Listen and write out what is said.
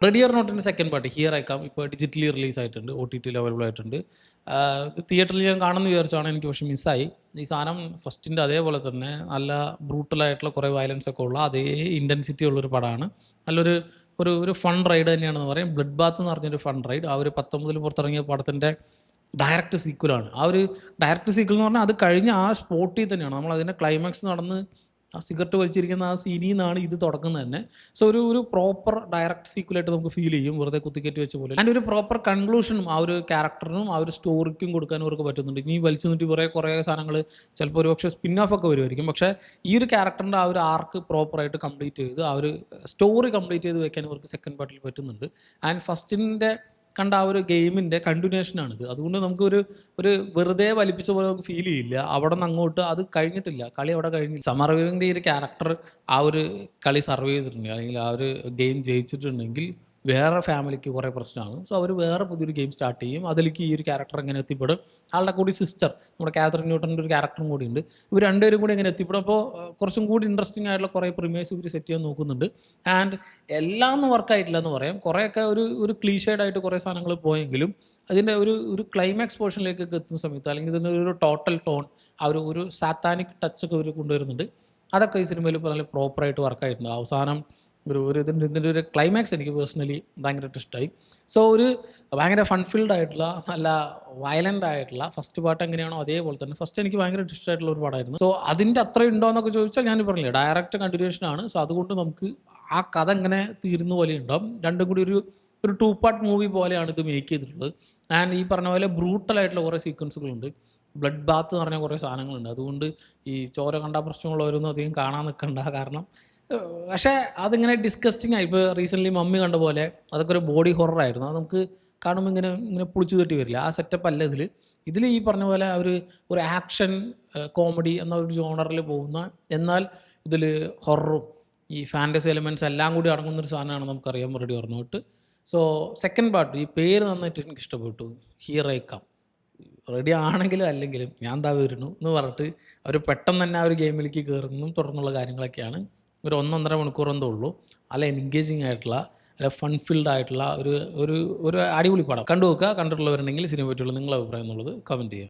Ready or നോട്ടിൻ്റെ second part here I come ഇപ്പോൾ digitally release ആയിട്ടുണ്ട്, OTT അവൈലബിൾ ആയിട്ടുണ്ട്. ഇത് തിയേറ്ററിൽ ഞാൻ കാണുമെന്ന് വിചാരിച്ചാണ്, എനിക്ക് പക്ഷേ മിസ്സായി. ഈ സാധനം ഫസ്റ്റിൻ്റെ അതേപോലെ തന്നെ നല്ല ബ്രൂട്ടലായിട്ടുള്ള കുറേ വയലൻസ് ഒക്കെ ഉള്ള അതേ ഇൻറ്റൻസിറ്റി ഉള്ളൊരു പടമാണ്. നല്ലൊരു ഒരു ഒരു ഫൺ റൈഡ് തന്നെയാണെന്ന് പറയും. ബ്ലഡ് ബാത്ത് എന്ന് പറഞ്ഞൊരു ഫൺ റൈഡ്. ആ ഒരു 19 പുറത്തിറങ്ങിയ പടത്തിൻ്റെ ഡയറക്റ്റ് സീക്വലാണ്. ആ ഒരു ഡയറക്റ്റ് സീക്വൽ എന്ന് പറഞ്ഞാൽ അത് കഴിഞ്ഞ ആ സ്പോട്ടിൽ തന്നെയാണ് നമ്മൾ അതിൻ്റെ ക്ലൈമാക്സ് നടന്ന് ആ സിഗരറ്റ് വലിച്ചിരിക്കുന്ന ആ സീനിൽ നിന്നാണ് ഇത് തുടങ്ങുന്നത് തന്നെ. സോ ഒരു പ്രോപ്പർ ഡയറക്റ്റ് സീക്വലായിട്ട് നമുക്ക് ഫീൽ ചെയ്യും, വെറുതെ കുത്തിക്കയറ്റി വെച്ച പോലെ. ആൻഡ് ഒരു പ്രോപ്പർ കൺക്ലൂഷനും ആ ഒരു ക്യാരക്ടറിനും ആ ഒരു സ്റ്റോറിക്കും കൊടുക്കാനും അവർക്ക് പറ്റുന്നുണ്ട്. ഇനി വലിച്ചു നീട്ടി കുറേ സാധനങ്ങൾ ചിലപ്പോൾ ഒരു പക്ഷേ സ്പിൻ ഓഫ് ഒക്കെ വരുമായിരിക്കും, പക്ഷേ ഈ ഒരു ക്യാരക്ടറിൻ്റെ ആ ഒരു ആർക്ക് പ്രോപ്പറായിട്ട് കംപ്ലീറ്റ് ചെയ്ത് ആ ഒരു സ്റ്റോറി കംപ്ലീറ്റ് ചെയ്ത് വെക്കാൻ ഇവർക്ക് സെക്കൻഡ് പാർട്ടിൽ പറ്റുന്നുണ്ട്. ആൻഡ് ഫസ്റ്റിൻ്റെ കണ്ട ആ ഒരു ഗെയിമിൻ്റെ കണ്ടിന്യൂഷനാണിത്. അതുകൊണ്ട് നമുക്കൊരു വെറുതെ വലിപ്പിച്ച പോലെ നമുക്ക് ഫീൽ ചെയ്യില്ല. അവിടെ നിന്ന് അങ്ങോട്ട് അത് കഴിഞ്ഞിട്ടില്ല, കളി അവിടെ കഴിഞ്ഞില്ല. സമർ വീവിൻ്റെ ഈ ഒരു ക്യാരക്ടർ ആ ഒരു കളി സർവ് ചെയ്തിട്ടുണ്ടെങ്കിൽ, അല്ലെങ്കിൽ ആ ഒരു ഗെയിം ജയിച്ചിട്ടുണ്ടെങ്കിൽ വേറെ ഫാമിലിക്ക് കുറേ പ്രശ്നമാണ്. സോ അവർ വേറെ പുതിയൊരു ഗെയിം സ്റ്റാർട്ട് ചെയ്യും. അതിലേക്ക് ഈ ഒരു ക്യാരക്ടർ എങ്ങനെ എത്തിപ്പെടും, ആളുടെ കൂടി സിസ്റ്റർ നമ്മുടെ കാതറിൻ ന്യൂട്ടൻ്റെ ഒരു ക്യാരക്ടറും കൂടി ഉണ്ട്. ഇവർ രണ്ടുപേരും കൂടി എങ്ങനെ എത്തിപ്പെടും. അപ്പോൾ കുറച്ചും കൂടി ഇൻട്രസ്റ്റിംഗ് ആയിട്ടുള്ള കുറേ പ്രിമേഴ്സ് ഇവർ സെറ്റ് ചെയ്യാൻ നോക്കുന്നുണ്ട്. ആൻഡ് എല്ലാം ഒന്നും വർക്കായിട്ടില്ല എന്ന് പറയാം. കുറേയൊക്കെ ഒരു ക്ലീഷേഡായിട്ട് കുറേ സാധനങ്ങൾ പോയെങ്കിലും അതിൻ്റെ ഒരു ക്ലൈമാക്സ് പോർഷനിലേക്കൊക്കെ എത്തുന്ന സമയത്ത്, അല്ലെങ്കിൽ ഇതിൻ്റെ ഒരു ടോട്ടൽ ടോൺ, ആ ഒരു സാത്താനിക് ടച്ചൊക്കെ ഇവർ കൊണ്ടുവരുന്നുണ്ട്. അതൊക്കെ ഈ സിനിമയിൽ നല്ല പ്രോപ്പറായിട്ട് വർക്കായിട്ടുണ്ട്. അവസാനം ഇതിൻ്റെ ഒരു ക്ലൈമാക്സ് എനിക്ക് പേഴ്സണലി ഭയങ്കരമായിട്ട് ഇഷ്ടമായി. സോ ഭയങ്കര ഫൺഫിൽഡ് ആയിട്ടുള്ള നല്ല വയലൻ്റ് ആയിട്ടുള്ള ഫസ്റ്റ് പാർട്ട് എങ്ങനെയാണോ അതേപോലെ തന്നെ ഫസ്റ്റ് എനിക്ക് ഭയങ്കരമായിട്ട് ഇഷ്ടമായിട്ടുള്ള ഒരു പടമായിരുന്നു. സോ അതിൻ്റെ അത്ര ഉണ്ടോ എന്നൊക്കെ ചോദിച്ചാൽ ഞാൻ പറഞ്ഞില്ലേ, ഡയറക്റ്റ് കണ്ടിന്യൂഷനാണ്. സോ അതുകൊണ്ട് നമുക്ക് ആ കഥ ഇങ്ങനെ തീരുന്ന പോലെ ഉണ്ടാവും. രണ്ടും കൂടി ഒരു 2 പാർട്ട് മൂവി പോലെയാണ് ഇത് മേക്ക് ചെയ്തിട്ടുള്ളത്. ആൻഡ് ഈ പറഞ്ഞ പോലെ ബ്രൂട്ടലായിട്ടുള്ള കുറേ സീക്വൻസുകളുണ്ട്. ബ്ലഡ് ബാത്ത് എന്ന് പറഞ്ഞ കുറേ സാധനങ്ങളുണ്ട്. അതുകൊണ്ട് ഈ ചോര കണ്ട പ്രശ്നമുള്ളവരൊന്നും അധികം കാണാൻ നിൽക്കണ്ട. കാരണം പക്ഷേ അതിങ്ങനെ ഡിസ്കസ്റ്റിംഗ് ആയി. ഇപ്പോൾ റീസെൻ്റ്ലി മമ്മി കണ്ട പോലെ അതൊക്കെ ഒരു ബോഡി ഹൊററായിരുന്നു. അത് നമുക്ക് കാണുമ്പോൾ ഇങ്ങനെ പുളിച്ചു തട്ടി വരില്ല. ആ സെറ്റപ്പ് അല്ല ഇതിൽ ഈ പറഞ്ഞ പോലെ ഒരു ആക്ഷൻ കോമഡി എന്ന ഒരു ജോണറിൽ പോകുന്ന, എന്നാൽ ഇതിൽ ഹൊററും ഈ ഫാൻറ്റസി എലിമെൻറ്റ്സ് എല്ലാം കൂടി അടങ്ങുന്നൊരു സാധനമാണ് നമുക്കറിയാം ready or not. So second part ഈ പേര് നന്നായിട്ട് എനിക്ക് ഇഷ്ടപ്പെട്ടു, ഹിയർ ഐ കം. റെഡി ആണെങ്കിലും അല്ലെങ്കിലും ഞാൻ ദാ വരുന്നു എന്ന് പറഞ്ഞിട്ട് അവർ പെട്ടെന്ന് തന്നെ ആ ഒരു ഗെയിമിലേക്ക് കയറുന്നതും തുടർന്നുള്ള കാര്യങ്ങളൊക്കെയാണ്. ഒരു 1.5 മണിക്കൂർ എന്തോ ഉള്ളൂ. നല്ല എൻഗേജിങ് ആയിട്ടുള്ള, നല്ല ഫൺഫിൽഡ് ആയിട്ടുള്ള ഒരു അടിപൊളി പടം. കണ്ടു നോക്കുക. കണ്ടിട്ടുള്ളവരുണ്ടെങ്കിൽ സിനിമ പറ്റിയുള്ള നിങ്ങളുടെ അഭിപ്രായം എന്നുള്ളത് കമൻറ്റ് ചെയ്യുക.